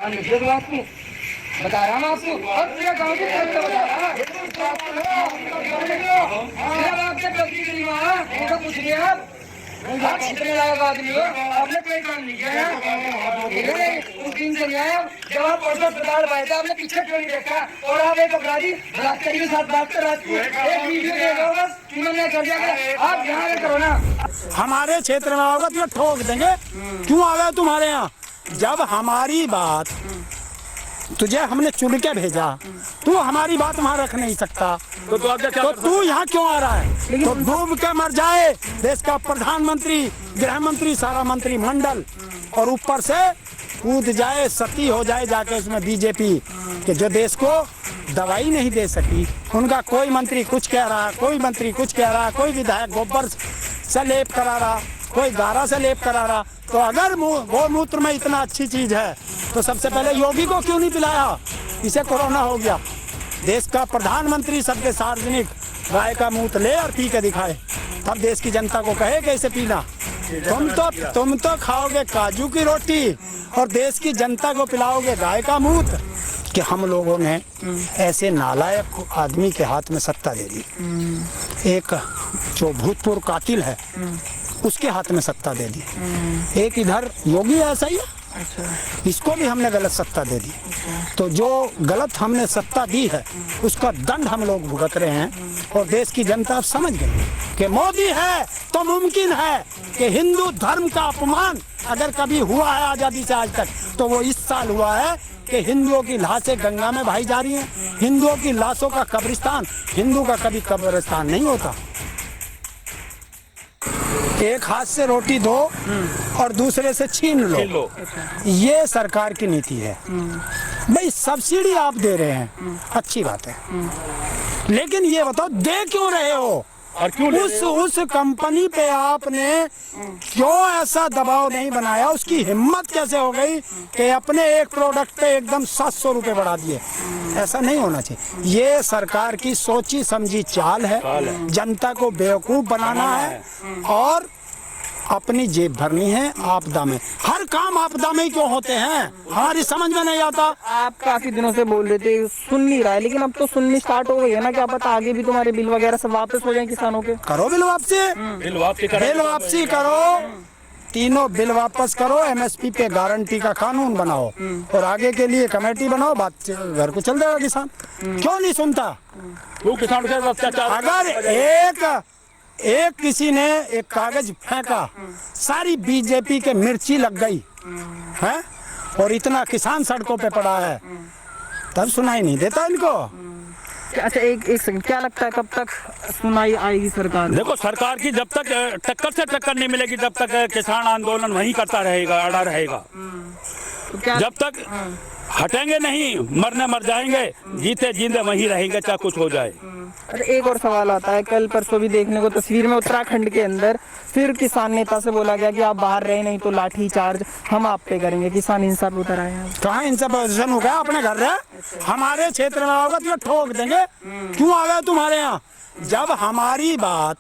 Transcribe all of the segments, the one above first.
बता रहा हूँ आपको और पूरा गाँव की तरफ से बता रहा आपसे गलती करी वहाँ ऐसा कुछ नहीं आप छिपने लायक आदमी हो, आपने कोई काम नहीं किया है। उस दिन से आया जब आप परसों अस्पताल पाए थे, आपने पीछे क्यों नहीं देखा और आप एक अपराधी बलात्कारी के साथ बात कर रहे थे। एक वीडियो देखो बस उन्होंने कर दिया, आप यहाँ पे करो ना। हमारे क्षेत्र में होगा तो ठोक देंगे। क्यों आ गए तुम्हारे यहाँ? जब हमारी बात तुझे हमने चुन के भेजा, तू हमारी बात वहाँ रख नहीं सकता, तो तू यहाँ क्यों आ रहा है? तो डूब के मर जाए देश का प्रधानमंत्री, गृह मंत्री, सारा मंत्री मंडल, और ऊपर से कूद जाए, सती हो जाए जाके उसमें बीजेपी के, जो देश को दवाई नहीं दे सकी। उनका कोई मंत्री कुछ कह रहा, कोई मंत्री कुछ कह रहा, कोई विधायक गोबर से लेप करा रहा, कोई गारा से लेप करा रहा। तो अगर गौमूत्र में इतना अच्छी चीज है तो सबसे पहले योगी को क्यों नहीं पिलाया? इसे कोरोना हो गया। देश का प्रधानमंत्री सबके सार्वजनिक गाय का मूत्र ले और पी के दिखाए, तब देश की जनता को कहे कैसे पीना। तुम तो खाओगे काजू की रोटी और देश की जनता को पिलाओगे गाय का मूत्र। कि हम लोगों ने ऐसे नालायक आदमी के हाथ में सत्ता दे दी, एक जो भूतपूर्व कातिल है उसके हाथ में सत्ता दे दी, एक इधर योगी ऐसा ही है। अच्छा। इसको भी हमने गलत सत्ता दे दी। अच्छा। तो जो गलत हमने सत्ता दी है उसका दंड हम लोग भुगत रहे हैं। और देश की जनता अब समझ गई कि मोदी है तो मुमकिन है कि हिंदू धर्म का अपमान अगर कभी हुआ है आज़ादी से आज तक, तो वो इस साल हुआ है कि हिंदुओं की लाशें गंगा में बहाई जा रही हैं। हिंदुओं की लाशों का कब्रिस्तान, हिंदू का कभी कब्रिस्तान नहीं होता। एक हाथ से रोटी दो और दूसरे से छीन लो, ये सरकार की नीति है। भाई सब्सिडी आप दे रहे हैं, अच्छी बात है, लेकिन ये बताओ दे क्यों रहे हो? और क्यों उस कंपनी पे आपने क्यों ऐसा दबाव नहीं बनाया? उसकी हिम्मत कैसे हो गई कि अपने एक प्रोडक्ट पे एकदम 700 रुपए बढ़ा दिए? ऐसा नहीं होना चाहिए। ये सरकार की सोची समझी चाल है, जनता को बेवकूफ बनाना है और अपनी जेब भरनी है। आपदा में हर काम आपदा में ही क्यों होते हैं, हमारी समझ में नहीं आता। आप काफी दिनों से बोल रहे थे सुन नहीं रहा है, लेकिन अब तो सुननी स्टार्ट हो गई है ना। क्या पता आगे भी तुम्हारे बिल वगैरह सब वापस हो जाए किसानों के। करो बिल वापसी, बिल वापसी करो, तीनों बिल वापस करो, एमएसपी पे गारंटी का कानून बनाओ और आगे के लिए कमेटी बनाओ, बात घर को चल जाएगा किसान। क्यों नहीं सुनता? वो किसान के अत्याचार, अगर एक किसी ने एक कागज फेंका, सारी बीजेपी के मिर्ची लग गई है और इतना किसान सड़कों पे पड़ा है, तब सुनाई नहीं देता इनको। अच्छा एक सेकंड, क्या लगता है कब तक सुनाई आएगी सरकार? देखो सरकार की जब तक टक्कर से टक्कर नहीं मिलेगी तब तक किसान आंदोलन वहीं करता रहेगा, अड़ा रहेगा। तो क्या जब तक हटेंगे नहीं, मरने मर जाएंगे, जीते जीते वहीं रहेंगे चाहे कुछ हो जाए। अच्छा एक और सवाल आता है, कल परसों भी देखने को तस्वीर में उत्तराखंड के अंदर फिर किसान नेता से बोला गया कि आप बाहर रहे नहीं तो लाठी चार्ज हम आप पे करेंगे। किसान हिंसा पे उतर आए हैं। कहाँ हिंसा पोजिशन हो गया? अपने घर रहे, हमारे क्षेत्र में होगा तो ठोक देंगे। क्यों आ गए तुम्हारे यहाँ? जब हमारी बात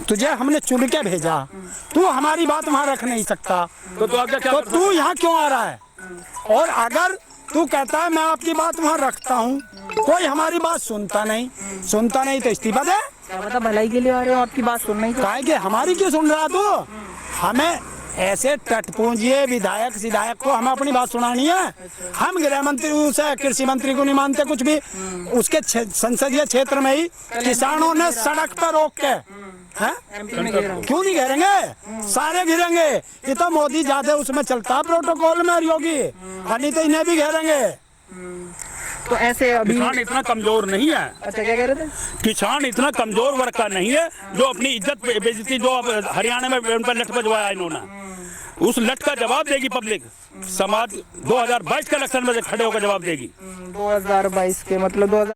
तुझे हमने चुन के भेजा, तू हमारी बात वहाँ रख नहीं सकता, तो तू यहाँ क्यों आ रहा है? और अगर तू कहता है मैं आपकी बात वहाँ रखता हूँ, कोई हमारी बात सुनता नहीं तो इस्तीफा दे। क्या पता भलाई के लिए आ रहे हो, आपकी बात सुन नहीं। काहे कि हमारी क्यों सुन रहा तू? हमें ऐसे टटपूंजिए विधायक सिधायक को हमें अपनी बात सुनानी है। हम गृह मंत्री उसे कृषि मंत्री को नहीं मानते कुछ भी। उसके संसदीय क्षेत्र में ही किसानों ने सड़क पर रोक के क्यों नहीं घेरेंगे? सारे घेरेंगे। ये तो मोदी ज्यादा उसमें चलता प्रोटोकॉल में, और योगी नहीं तो इन्हें भी घेरेंगे। तो ऐसे अभी किसान इतना कमजोर नहीं है। अच्छा क्या कह रहे थे? किसान इतना कमजोर वर्ग का नहीं है जो अपनी इज्जत बेइज्जती जो अब हरियाणा में उन पर लठ बजवाया इन्होंने, उस लठ का जवाब देगी पब्लिक। समाज 2022 के इलेक्शन में खड़े होकर जवाब देगी। 2022 के मतलब